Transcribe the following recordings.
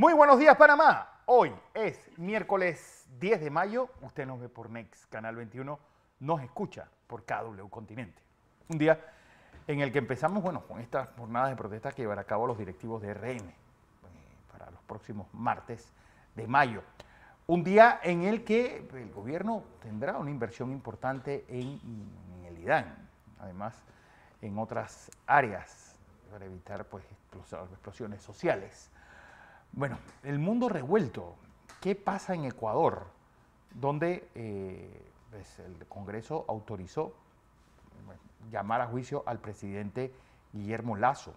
Muy buenos días, Panamá. Hoy es miércoles 10 de mayo. Usted nos ve por Next, Canal 21. Nos escucha por KW Continente. Un día en el que empezamos, con estas jornadas de protesta que llevará a cabo los directivos de RN para los próximos martes de mayo. Un día en el que el gobierno tendrá una inversión importante en el IDAN, además en otras áreas para evitar explosiones sociales. Bueno, el mundo revuelto. ¿Qué pasa en Ecuador? Donde el Congreso autorizó llamar a juicio al presidente Guillermo Lasso.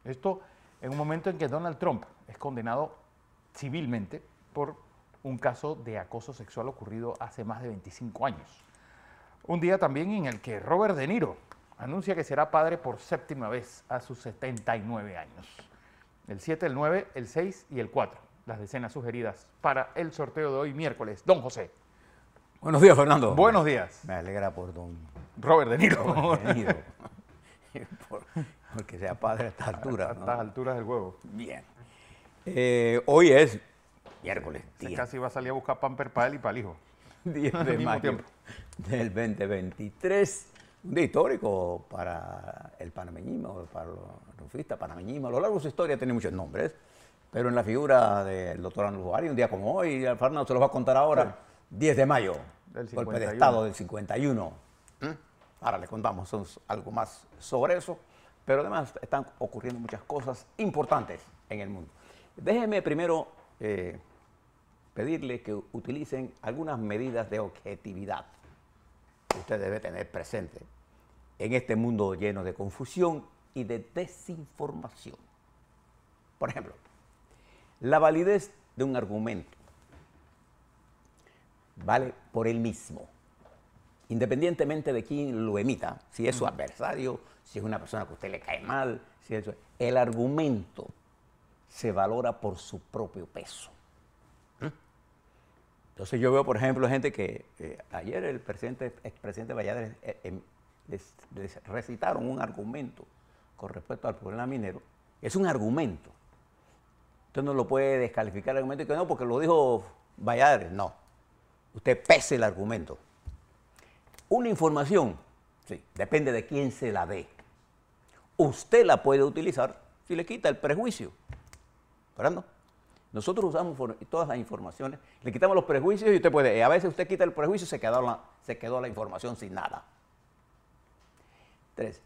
Esto en un momento en que Donald Trump es condenado civilmente por un caso de acoso sexual ocurrido hace más de 25 años. Un día también en el que Robert De Niro anuncia que será padre por séptima vez a sus 79 años. El 7, el 9, el 6 y el 4. Las decenas sugeridas para el sorteo de hoy miércoles. Don José. Buenos días, Fernando. Buenos días. Me alegra por don Robert De Niro. Robert De Niro. Porque sea padre a estas alturas. A estas alturas del juego. Bien. Hoy es miércoles. Casi va a salir a buscar pamper para él y para el hijo. 10 de mayo del 2023. Un día histórico para el panameñismo, para los rufistas, panameñismo. A lo largo de su historia tiene muchos nombres, pero en la figura del doctor Arnulfo Juárez, un día como hoy, Fernando se los va a contar ahora, 10 de mayo, golpe de Estado del 51. Ahora le contamos algo más sobre eso, pero además están ocurriendo muchas cosas importantes en el mundo. Déjenme primero pedirle que utilicen algunas medidas de objetividad que usted debe tener presente en este mundo lleno de confusión y de desinformación. Por ejemplo, la validez de un argumento vale por él mismo, independientemente de quién lo emita, si es su adversario, si es una persona que a usted le cae mal, el argumento se valora por su propio peso. Entonces yo veo, por ejemplo, gente que ayer el expresidente Valladares les recitaron un argumento con respecto al problema minero. Es un argumento. Usted no lo puede descalificar el argumento y que no, porque lo dijo Valladares. No. Usted pese el argumento. Una información, sí, depende de quién se la dé. Usted la puede utilizar si le quita el prejuicio. ¿Verdad? Nosotros usamos todas las informaciones, le quitamos los prejuicios y usted puede, a veces usted quita el prejuicio y se quedó la información sin nada. 3.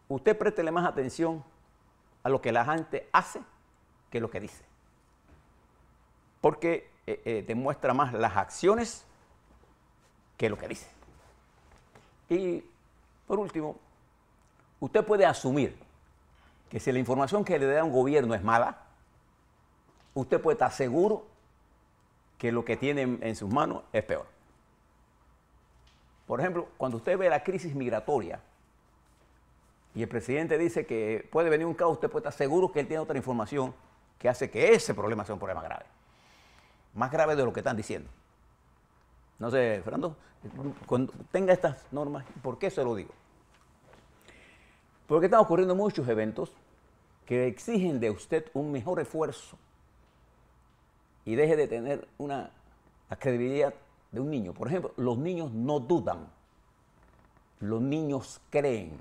Usted préstele más atención a lo que la gente hace que lo que dice. Porque demuestra más las acciones que lo que dice. Y por último, usted puede asumir que si la información que le da un gobierno es mala, usted puede estar seguro que lo que tiene en sus manos es peor. Por ejemplo, cuando usted ve la crisis migratoria y el presidente dice que puede venir un caos, usted puede estar seguro que él tiene otra información que hace que ese problema sea un problema grave. Más grave de lo que están diciendo. No sé, Fernando, cuando tenga estas normas, ¿por qué se lo digo? Porque están ocurriendo muchos eventos que exigen de usted un mejor esfuerzo y deje de tener la credibilidad de un niño. Por ejemplo, los niños no dudan, los niños creen.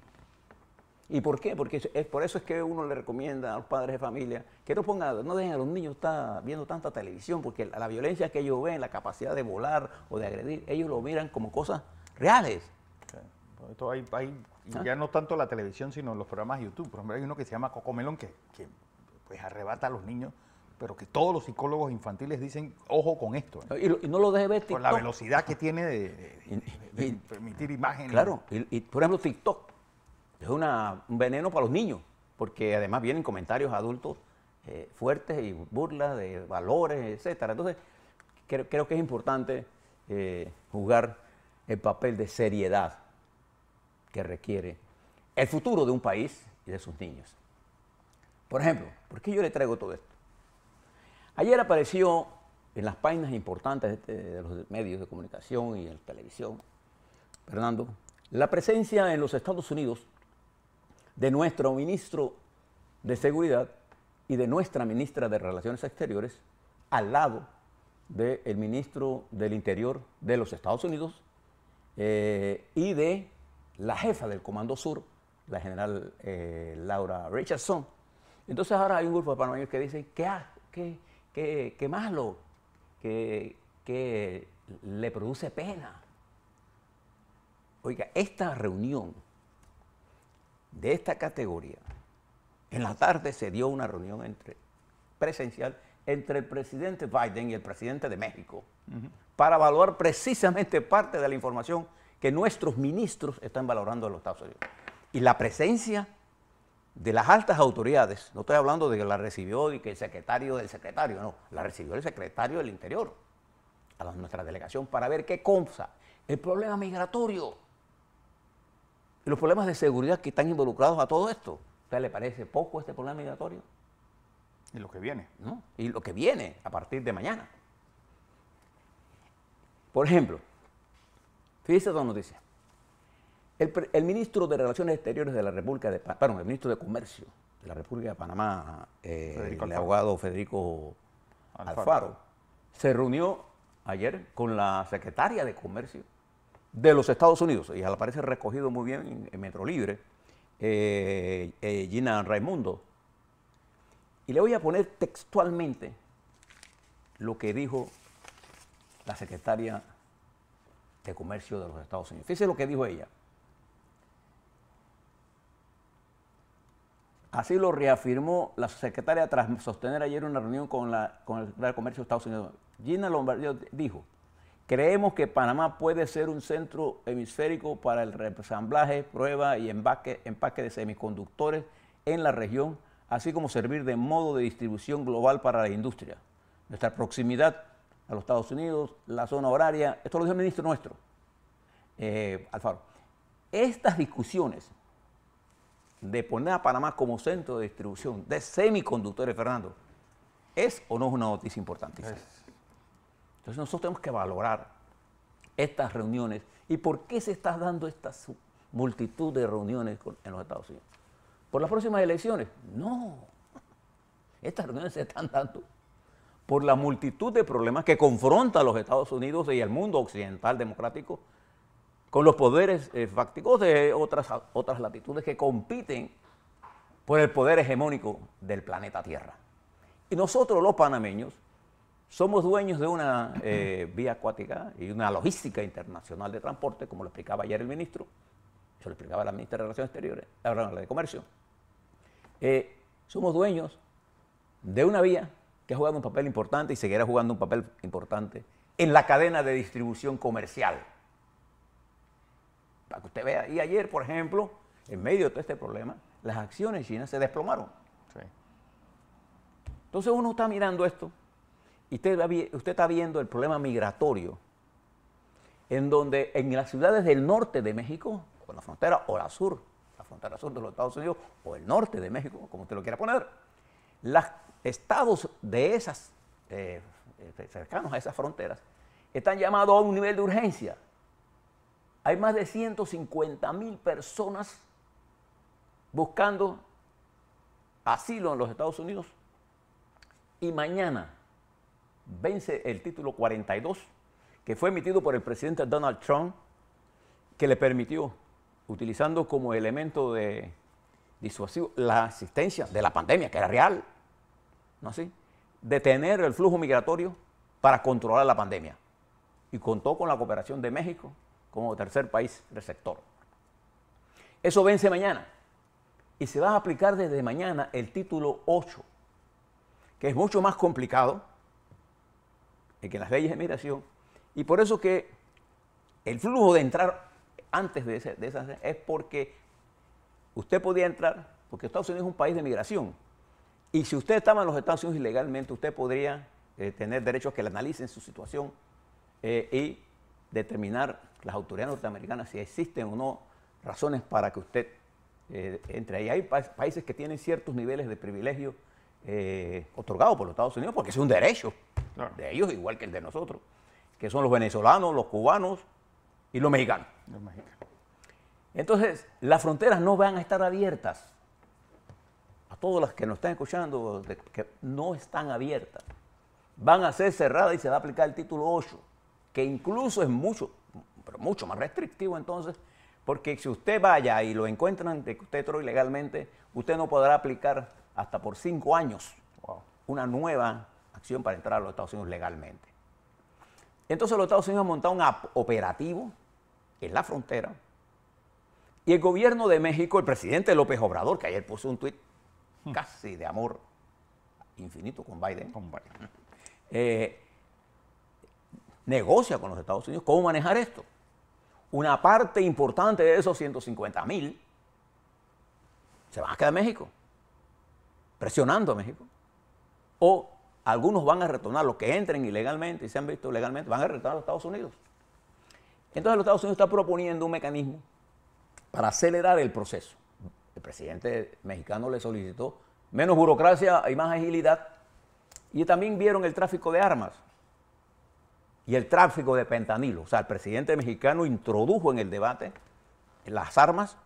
¿Y por qué? Porque por eso es que uno le recomienda a los padres de familia que no dejen a los niños estar viendo tanta televisión, porque la violencia que ellos ven, la capacidad de volar o de agredir, ellos lo miran como cosas reales. Esto ya no tanto la televisión, sino los programas de YouTube. Por ejemplo, hay uno que se llama Cocomelon que pues arrebata a los niños, pero que todos los psicólogos infantiles dicen, ojo con esto. Y no lo deje ver TikTok. Por la velocidad que tiene de permitir imágenes. Claro, y por ejemplo TikTok es un veneno para los niños, porque además vienen comentarios adultos fuertes y burlas de valores, etc. Entonces, creo que es importante jugar el papel de seriedad que requiere el futuro de un país y de sus niños. Por ejemplo, ¿por qué yo le traigo todo esto? Ayer apareció en las páginas importantes de los medios de comunicación y en televisión, Fernando, la presencia en los Estados Unidos de nuestro ministro de Seguridad y de nuestra ministra de Relaciones Exteriores al lado del ministro del Interior de los Estados Unidos y de la jefa del Comando Sur, la general Laura Richardson. Entonces ahora hay un grupo de panameños que dicen que malo, que le produce pena. Oiga, esta reunión de esta categoría, en la tarde se dio una reunión presencial entre el presidente Biden y el presidente de México para evaluar precisamente parte de la información que nuestros ministros están valorando en los Estados Unidos. Y la presencia de las altas autoridades, no estoy hablando de que la recibió y que el secretario del secretario, no, la recibió el secretario del Interior a nuestra delegación para ver qué cosa, el problema migratorio y los problemas de seguridad que están involucrados a todo esto. ¿A usted le parece poco este problema migratorio? Y lo que viene. ¿No? Y lo que viene a partir de mañana. Por ejemplo, fíjese esta noticia. El ministro de Relaciones Exteriores de la República de Panamá, perdón, el ministro de Comercio de la República de Panamá, el abogado Federico Alfaro, se reunió ayer con la secretaria de Comercio de los Estados Unidos, y al parecer recogido muy bien en Metro Libre, Gina Raimundo. Y le voy a poner textualmente lo que dijo la secretaria de Comercio de los Estados Unidos. Fíjese lo que dijo ella. Así lo reafirmó la secretaria tras sostener ayer una reunión con el secretario de Comercio de Estados Unidos. Gina Lombardo dijo: creemos que Panamá puede ser un centro hemisférico para el reensamblaje, prueba y empaque de semiconductores en la región, así como servir de modo de distribución global para la industria. Nuestra proximidad a los Estados Unidos, la zona horaria, esto lo dijo el ministro nuestro, Alfaro. Estas discusiones de poner a Panamá como centro de distribución de semiconductores, Fernando, ¿es o no es una noticia importantísima? Entonces nosotros tenemos que valorar estas reuniones y por qué se está dando esta multitud de reuniones en los Estados Unidos. ¿Por las próximas elecciones? No. Estas reuniones se están dando por la multitud de problemas que confrontan a los Estados Unidos y el mundo occidental democrático con los poderes fácticos de otras latitudes que compiten por el poder hegemónico del planeta Tierra. Y nosotros los panameños somos dueños de una vía acuática y una logística internacional de transporte, como lo explicaba ayer el ministro, eso lo explicaba la ministra de Relaciones Exteriores, la de Comercio. Somos dueños de una vía que ha jugado un papel importante y seguirá jugando un papel importante en la cadena de distribución comercial. Para que usted vea, y ayer, por ejemplo, en medio de todo este problema, las acciones chinas se desplomaron. Sí. Entonces uno está mirando esto y usted está viendo el problema migratorio, en donde en las ciudades del norte de México, o la frontera, o la frontera sur de los Estados Unidos, o el norte de México, como usted lo quiera poner, los estados de esas, cercanos a esas fronteras, están llamados a un nivel de urgencia. Hay más de 150,000 personas buscando asilo en los Estados Unidos y mañana vence el título 42 que fue emitido por el presidente Donald Trump, que le permitió, utilizando como elemento de disuasivo la asistencia de la pandemia, que era real, ¿no así?, detener el flujo migratorio para controlar la pandemia. Y contó con la cooperación de México como tercer país receptor. Eso vence mañana y se va a aplicar desde mañana el título 8, que es mucho más complicado que las leyes de migración, y por eso que el flujo de entrar antes de esa es porque usted podía entrar, porque Estados Unidos es un país de migración, y si usted estaba en los Estados Unidos ilegalmente, usted podría tener derechos que le analicen su situación y determinar las autoridades norteamericanas si existen o no razones para que usted entre ahí. Hay países que tienen ciertos niveles de privilegio otorgados por los Estados Unidos, porque es un derecho de ellos, igual que el de nosotros, que son los venezolanos, los cubanos y los mexicanos. Entonces, las fronteras no van a estar abiertas todas las que nos están escuchando, que no están abiertas. Van a ser cerradas y se va a aplicar el título 8, que incluso es mucho, pero mucho más restrictivo entonces, porque si usted vaya y lo encuentran de que usted entró ilegalmente, usted no podrá aplicar hasta por 5 años una nueva acción para entrar a los Estados Unidos legalmente. Entonces los Estados Unidos han montado un operativo en la frontera y el gobierno de México, el presidente López Obrador, que ayer puso un tuit casi de amor infinito con Biden, negocia con los Estados Unidos cómo manejar esto. Una parte importante de esos 150,000 se van a quedar en México, presionando a México. O algunos van a retornar, los que entren ilegalmente y se han visto legalmente, van a retornar a los Estados Unidos. Entonces los Estados Unidos están proponiendo un mecanismo para acelerar el proceso. El presidente mexicano le solicitó menos burocracia y más agilidad. Y también vieron el tráfico de armas y el tráfico de fentanilo. O sea, el presidente mexicano introdujo en el debate las armas,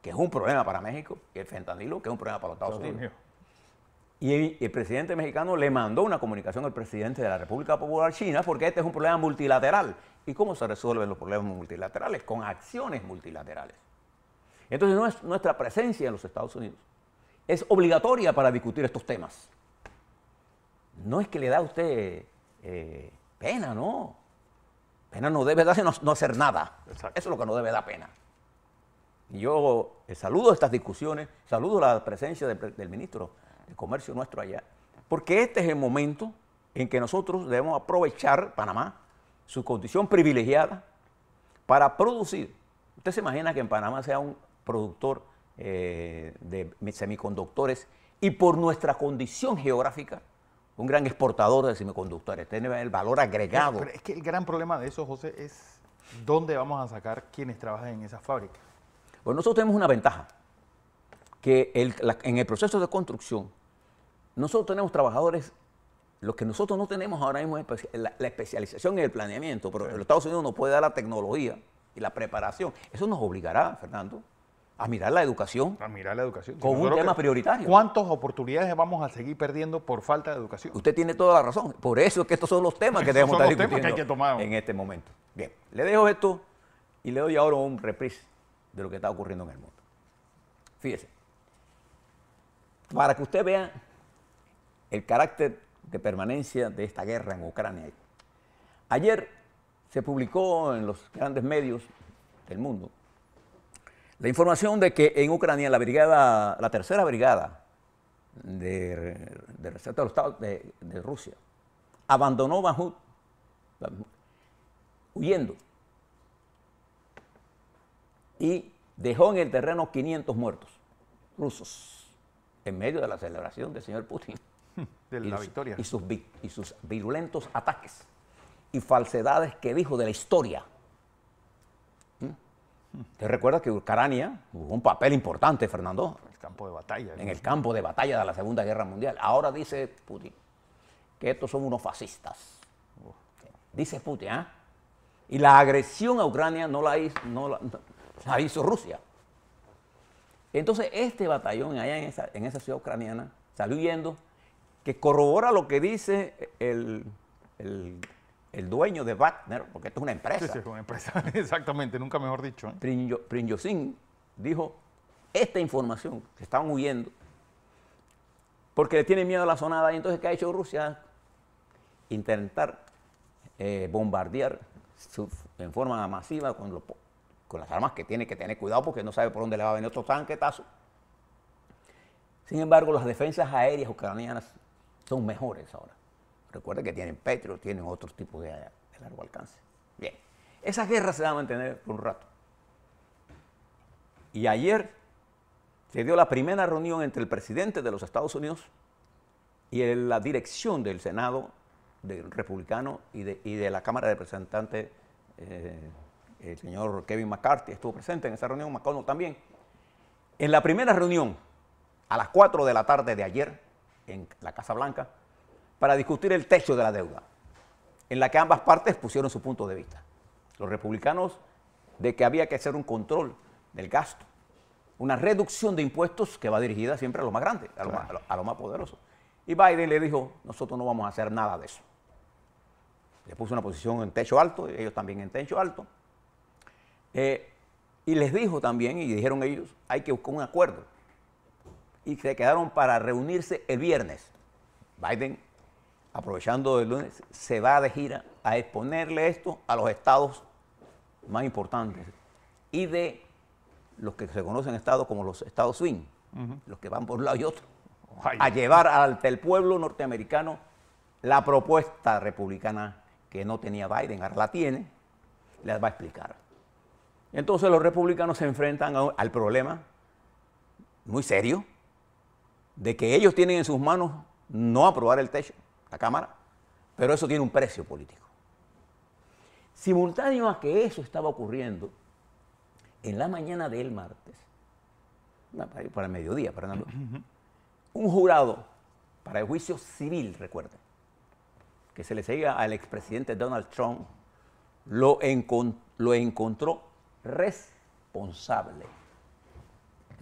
que es un problema para México, y el fentanilo, que es un problema para los Estados Unidos. Y el presidente mexicano le mandó una comunicación al presidente de la República Popular China porque este es un problema multilateral. ¿Y cómo se resuelven los problemas multilaterales? Con acciones multilaterales. Entonces nuestra presencia en los Estados Unidos es obligatoria para discutir estos temas. No es que le da a usted pena, no. Pena no debe darse no hacer nada. Exacto. Eso es lo que no debe dar pena. Y yo saludo estas discusiones, saludo la presencia del ministro de Comercio nuestro allá, porque este es el momento en que nosotros debemos aprovechar Panamá, su condición privilegiada, para producir. ¿Usted se imagina que en Panamá sea un productor de semiconductores y por nuestra condición geográfica, un gran exportador de semiconductores, tiene el valor agregado? Pero es que el gran problema de eso, José, es dónde vamos a sacar quienes trabajan en esas fábricas. Pues nosotros tenemos una ventaja, que en el proceso de construcción, nosotros tenemos trabajadores, lo que nosotros no tenemos ahora mismo es la especialización en el planeamiento, pero los Estados Unidos nos puede dar la tecnología y la preparación. Eso nos obligará, Fernando, a mirar la educación. A mirar la educación. Con un tema prioritario. ¿Cuántas oportunidades vamos a seguir perdiendo por falta de educación? Usted tiene toda la razón. Por eso es que estos son los temas que debemos estar discutiendo en este momento. Bien, le dejo esto y le doy ahora un reprise de lo que está ocurriendo en el mundo. Fíjese, para que usted vea el carácter de permanencia de esta guerra en Ucrania. Ayer se publicó en los grandes medios del mundo la información de que en Ucrania la tercera brigada de rescate de los Estados de Rusia abandonó Bakhmut huyendo y dejó en el terreno 500 muertos rusos en medio de la celebración del señor Putin. De la victoria. Y sus virulentos ataques y falsedades que dijo de la historia. ¿Te recuerdas que Ucrania jugó un papel importante, Fernando? En el campo de batalla. En el campo de batalla de la Segunda Guerra Mundial. Ahora dice Putin que estos son unos fascistas. Dice Putin, ¿eh? Y la agresión a Ucrania no la hizo Rusia. Entonces este batallón allá en esa ciudad ucraniana salió huyendo, que corrobora lo que dice el dueño de Wagner, porque esto es una empresa. Sí, es una empresa, exactamente, nunca mejor dicho. Prigozhin dijo esta información, que estaban huyendo, porque le tienen miedo a la zonada. Y entonces, ¿qué ha hecho Rusia? Intentar bombardear en forma masiva con las armas que tiene que tener cuidado, porque no sabe por dónde le va a venir otro tanquetazo. Sin embargo, las defensas aéreas ucranianas son mejores ahora. Recuerden que tienen Patriot, tienen otros tipos de largo alcance. Bien, esa guerra se va a mantener por un rato. Y ayer se dio la primera reunión entre el presidente de los Estados Unidos y la dirección del Senado del republicano y de la Cámara de Representantes, el señor Kevin McCarthy estuvo presente en esa reunión, McConnell también. En la primera reunión, a las 4 de la tarde de ayer, en la Casa Blanca, para discutir el techo de la deuda, en la que ambas partes pusieron su punto de vista. Los republicanos de que había que hacer un control del gasto, una reducción de impuestos que va dirigida siempre a los más grandes, a los más poderosos. Y Biden le dijo, nosotros no vamos a hacer nada de eso. Le puso una posición en techo alto, ellos también en techo alto. Y les dijo también, y dijeron ellos, hay que buscar un acuerdo. Y se quedaron para reunirse el viernes. Biden, aprovechando el lunes, se va de gira a exponerle esto a los estados más importantes y de los que se conocen estados como los estados swing, los que van por un lado y otro, a llevar ante el pueblo norteamericano la propuesta republicana que no tenía Biden, ahora la tiene, les va a explicar. Entonces los republicanos se enfrentan al problema muy serio de que ellos tienen en sus manos no aprobar el techo, la Cámara, pero eso tiene un precio político. Simultáneo a que eso estaba ocurriendo, en la mañana del martes, para el mediodía, Fernando, un jurado para el juicio civil, recuerden, que se le seguía al expresidente Donald Trump, lo encontró responsable.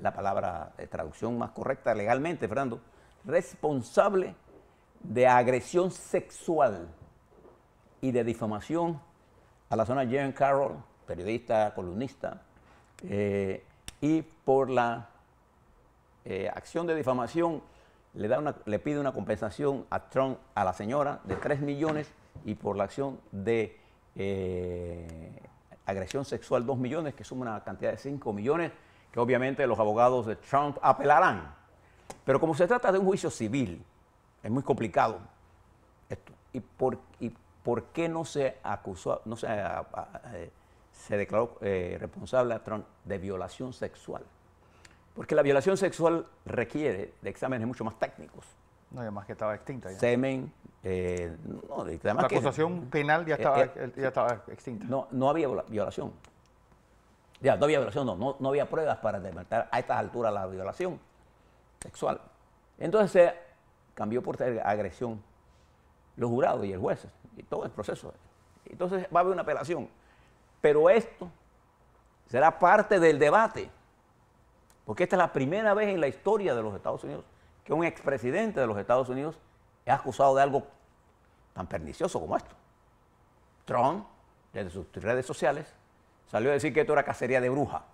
La palabra de traducción más correcta legalmente, Fernando, responsable de agresión sexual y de difamación a la zona Jean Carroll, periodista, columnista, y por la acción de difamación le pide una compensación a Trump, a la señora, de 3 millones y por la acción de agresión sexual 2 millones, que suma una cantidad de 5 millones, que obviamente los abogados de Trump apelarán. Pero como se trata de un juicio civil, es muy complicado esto. ¿Y por qué no se acusó, se declaró responsable a Trump de violación sexual? Porque la violación sexual requiere de exámenes mucho más técnicos. No, además que estaba extinta ya. Semen, la acusación penal ya estaba extinta. No había violación. Ya, no había violación, no había pruebas para demostrar a estas alturas la violación sexual. Entonces se cambió por agresión los jurados y el juez y todo el proceso. Entonces va a haber una apelación. Pero esto será parte del debate, porque esta es la primera vez en la historia de los Estados Unidos que un expresidente de los Estados Unidos es acusado de algo tan pernicioso como esto. Trump, desde sus redes sociales, salió a decir que esto era cacería de bruja,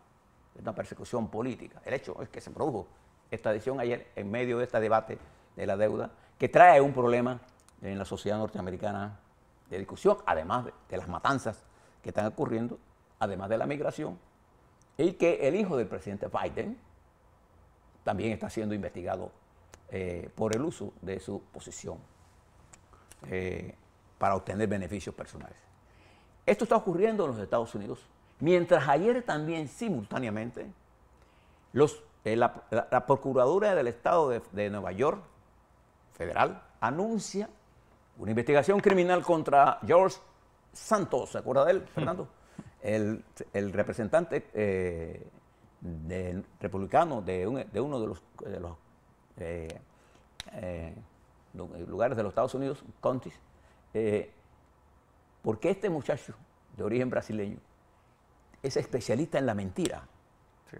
una persecución política. El hecho es que se produjo esta decisión ayer en medio de este debate de la deuda, que trae un problema en la sociedad norteamericana de discusión, además de las matanzas que están ocurriendo, además de la migración, y que el hijo del presidente Biden también está siendo investigado por el uso de su posición para obtener beneficios personales. Esto está ocurriendo en los Estados Unidos, mientras ayer también simultáneamente la Procuradora del Estado de Nueva York, federal, anuncia una investigación criminal contra George Santos, ¿se acuerda de él, Fernando? El representante republicano de uno de los lugares de los Estados Unidos, counties, porque este muchacho de origen brasileño es especialista en la mentira. Sí,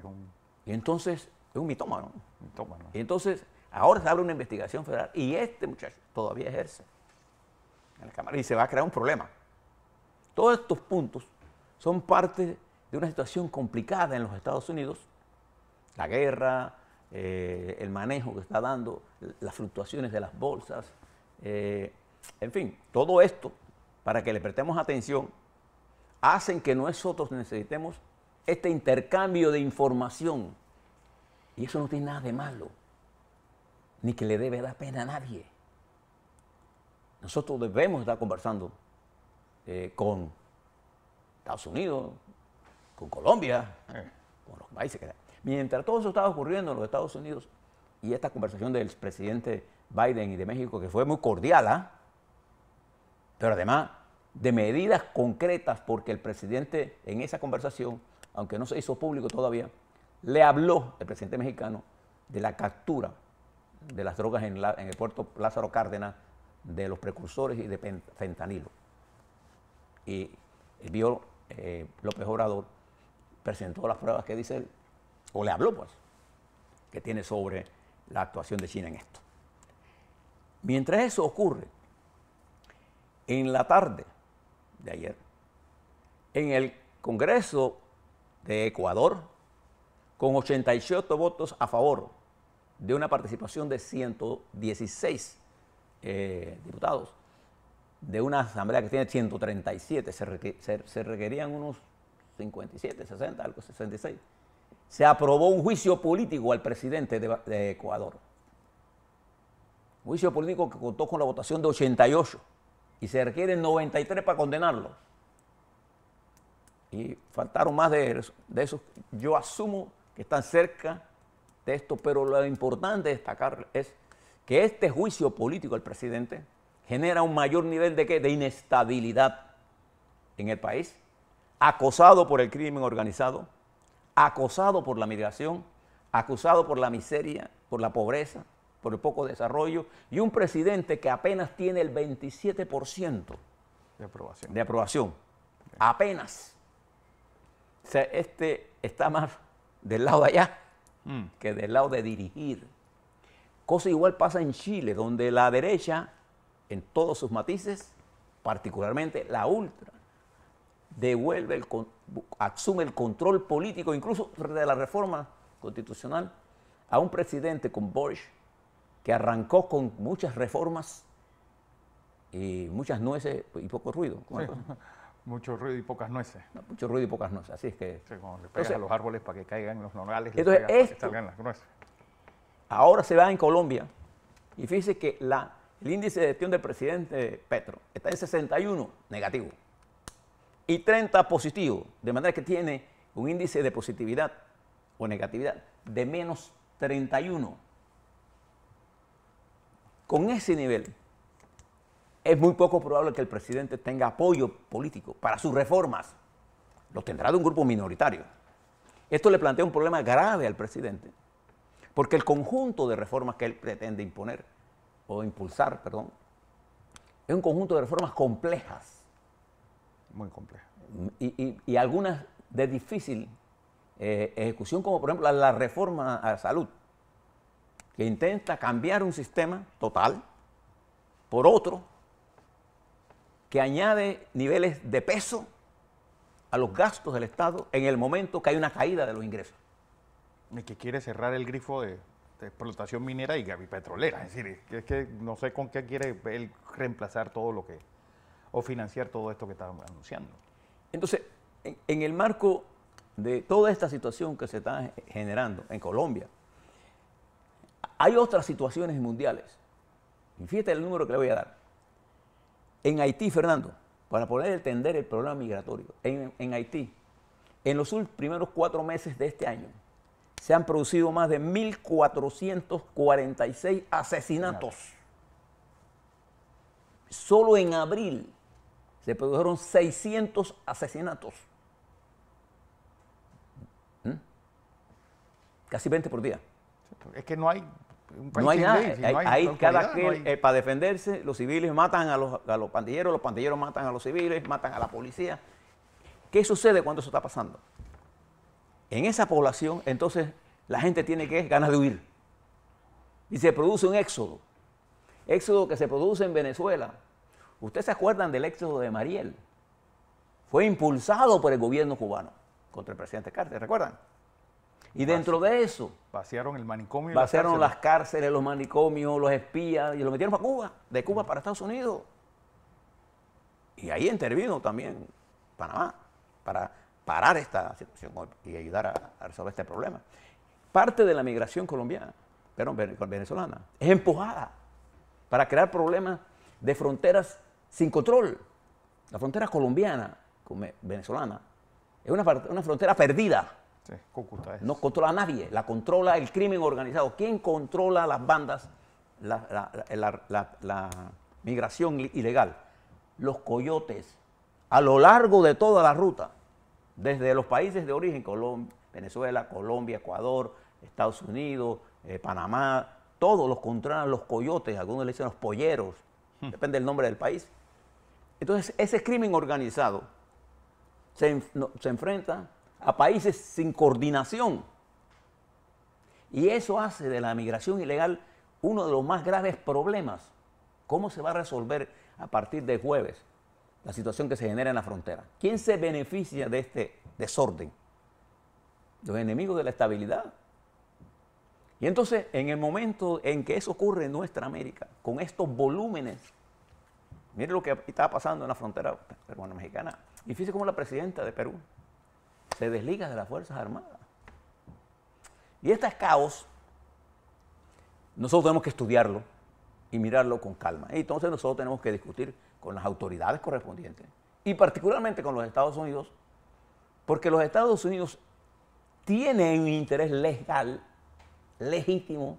y entonces es un mitómano. Mitómano. Y entonces ahora se abre una investigación federal y este muchacho todavía ejerce en la Cámara y se va a crear un problema. Todos estos puntos son parte de una situación complicada en los Estados Unidos. La guerra, el manejo que está dando, las fluctuaciones de las bolsas, en fin, todo esto, para que le prestemos atención, hacen que nosotros necesitemos este intercambio de información. Y eso no tiene nada de malo, ni que le debe dar pena a nadie. Nosotros debemos estar conversando con Estados Unidos, con Colombia, con los países que... Mientras todo eso estaba ocurriendo en los Estados Unidos y esta conversación del presidente Biden y de México, que fue muy cordial, pero además de medidas concretas, porque el presidente en esa conversación, aunque no se hizo público todavía, le habló, el presidente mexicano, de la captura de las drogas en el puerto Lázaro Cárdenas, de los precursores y de fentanilo. Y López Obrador presentó las pruebas que dice él, o le habló, pues, que tiene sobre la actuación de China en esto. Mientras eso ocurre, en la tarde de ayer, en el Congreso de Ecuador, con 87 votos a favor de una participación de 116 diputados, de una asamblea que tiene 137, se requerían unos 57, 60, algo 66. Se aprobó un juicio político al presidente de Ecuador. Un juicio político que contó con la votación de 88 y se requieren 93 para condenarlo. Y faltaron más de esos. Yo asumo que están cerca de esto, pero lo importante destacar es que este juicio político al presidente genera un mayor nivel de inestabilidad en el país, acosado por el crimen organizado, acosado por la migración, acosado por la miseria, por la pobreza, por el poco desarrollo, y un presidente que apenas tiene el 27% de aprobación. Apenas. O sea, este está más del lado de allá que del lado de dirigir. Cosa igual pasa en Chile, donde la derecha, en todos sus matices, particularmente la ultra, asume el control político, incluso de la reforma constitucional, a un presidente con Boric, que arrancó con muchas reformas y muchas nueces y poco ruido. Sí. Mucho ruido y pocas nueces. No, mucho ruido y pocas nueces, así es que... Sí, como le pegas a los árboles para que caigan los nogales, entonces, para que salgan las nueces. Ahora se va en Colombia y fíjese que el índice de gestión del presidente Petro está en 61 negativo y 30 positivo, de manera que tiene un índice de positividad o negatividad de menos 31. Con ese nivel es muy poco probable que el presidente tenga apoyo político para sus reformas. Lo tendrá de un grupo minoritario. Esto le plantea un problema grave al presidente, porque el conjunto de reformas que él pretende imponer, o impulsar, perdón, es un conjunto de reformas complejas. Muy complejas. Y algunas de difícil ejecución, como por ejemplo la reforma a la salud, que intenta cambiar un sistema total por otro, que añade niveles de peso a los gastos del Estado en el momento que hay una caída de los ingresos. Y que quiere cerrar el grifo de explotación minera y petrolera. Es decir, es que no sé con qué quiere él reemplazar todo lo que, o financiar todo esto que está anunciando. Entonces, en el marco de toda esta situación que se está generando en Colombia, hay otras situaciones mundiales. Y fíjate el número que le voy a dar. En Haití, Fernando, para poder entender el problema migratorio, en Haití, en los primeros 4 meses de este año, se han producido más de 1.446 asesinatos. Solo en abril se produjeron 600 asesinatos. Casi 20 por día. Es que no hay... No hay nada. Para defenderse, los civiles matan a los pandilleros matan a los civiles, matan a la policía. ¿Qué sucede cuando eso está pasando? En esa población, entonces, la gente tiene ganas de huir. Y se produce un éxodo. Éxodo que se produce en Venezuela. ¿Ustedes se acuerdan del éxodo de Mariel? Fue impulsado por el gobierno cubano contra el presidente Carter, ¿recuerdan? Y dentro de eso... Vaciaron el manicomio. Vaciaron las cárceles, los manicomios, los espías, y lo metieron para Cuba, de Cuba para Estados Unidos. Y ahí intervino también Panamá para parar esta situación y ayudar a resolver este problema. Parte de la migración colombiana, venezolana, es empujada para crear problemas de fronteras sin control. La frontera colombiana con venezolana es una frontera perdida. Sí, Cúcuta es. No controla a nadie, la controla el crimen organizado. ¿Quién controla las bandas, la migración ilegal? Los coyotes. A lo largo de toda la ruta, desde los países de origen, Venezuela, Colombia, Ecuador, Estados Unidos, Panamá, todos los controlan los coyotes, algunos le dicen los polleros, depende del nombre del país. Entonces, ese crimen organizado se enfrenta a países sin coordinación Y eso hace de la migración ilegal uno de los más graves problemas. ¿Cómo se va a resolver a partir de jueves la situación que se genera en la frontera? ¿Quién se beneficia de este desorden? Los enemigos de la estabilidad. Y entonces, en el momento en que eso ocurre en nuestra América, con estos volúmenes, mire lo que está pasando en la frontera peruano-mexicana. Y fíjese cómo la presidenta de Perú se desliga de las Fuerzas Armadas. Y este caos, nosotros tenemos que estudiarlo y mirarlo con calma. Y entonces nosotros tenemos que discutir con las autoridades correspondientes, y particularmente con los Estados Unidos, porque los Estados Unidos tienen un interés legal, legítimo,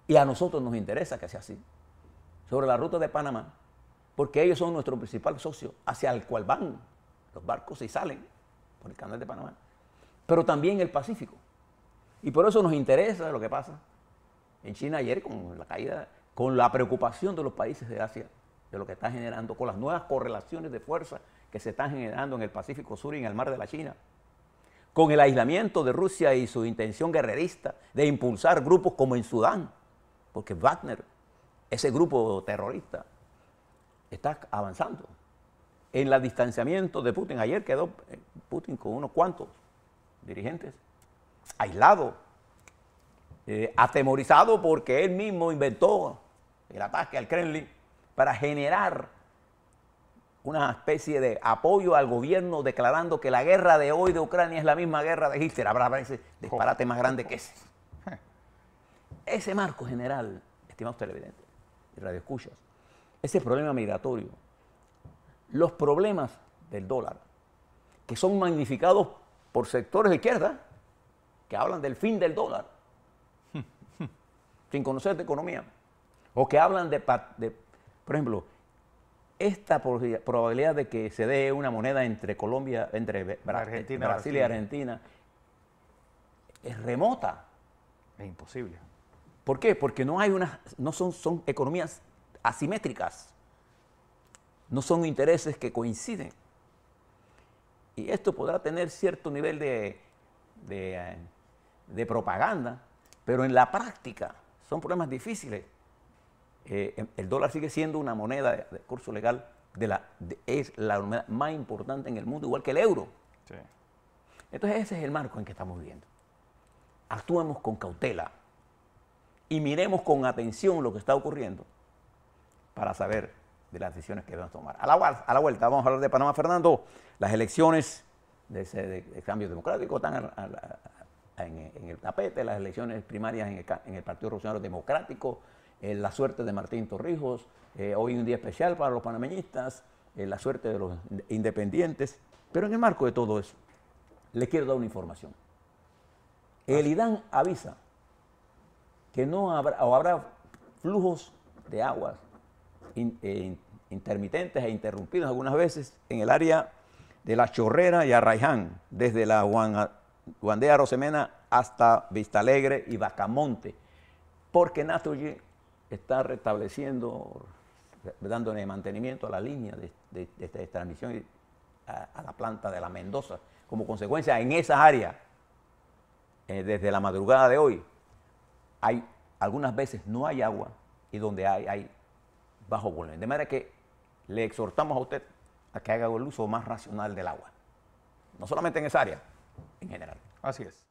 y a nosotros nos interesa que sea así, sobre la ruta de Panamá, porque ellos son nuestro principal socio hacia el cual van los barcos y salen por el canal de Panamá, pero también el Pacífico. Y por eso nos interesa lo que pasa en China ayer con la caída, con la preocupación de los países de Asia, de lo que está generando, con las nuevas correlaciones de fuerza que se están generando en el Pacífico Sur y en el Mar de la China, con el aislamiento de Rusia y su intención guerrerista de impulsar grupos como en Sudán, porque Wagner, ese grupo terrorista, está avanzando. En el distanciamiento de Putin, ayer quedó Putin con unos cuantos dirigentes, aislado, atemorizado porque él mismo inventó el ataque al Kremlin para generar una especie de apoyo al gobierno, declarando que la guerra de hoy de Ucrania es la misma guerra de Hitler. Habrá ese disparate más grande que ese. Ese marco general, estimados televidentes y radioescuchas, ese problema migratorio, los problemas del dólar, que son magnificados por sectores de izquierda, que hablan del fin del dólar, sin conocer de economía, o que hablan por ejemplo, esta probabilidad de que se dé una moneda entre Colombia, entre Brasil y Argentina, es remota. Es imposible. ¿Por qué? Porque son economías asimétricas, no son intereses que coinciden. Y esto podrá tener cierto nivel de propaganda, pero en la práctica son problemas difíciles. El dólar sigue siendo una moneda de curso legal, es la moneda más importante en el mundo, igual que el euro. Sí. Entonces ese es el marco en que estamos viviendo. Actuemos con cautela y miremos con atención lo que está ocurriendo para saber de las decisiones que debemos tomar. A la vuelta vamos a hablar de Panamá, Fernando. Las elecciones de cambio democrático están en el tapete, las elecciones primarias en el Partido Revolucionario Democrático, la suerte de Martín Torrijos, hoy un día especial para los panameñistas, la suerte de los independientes. Pero en el marco de todo eso, le quiero dar una información. El IDAN avisa que no habrá flujos de aguas intermitentes e interrumpidos algunas veces en el área de La Chorrera y Arraiján, desde la Guandea Rosemena hasta Vistalegre y Bacamonte, porque Naturgy está restableciendo, dándole mantenimiento a la línea de transmisión a la planta de la Mendoza. Como consecuencia, en esas áreas, desde la madrugada de hoy, algunas veces no hay agua y donde hay bajo volumen. De manera que le exhortamos a usted a que haga el uso más racional del agua. No solamente en esa área, en general. Así es.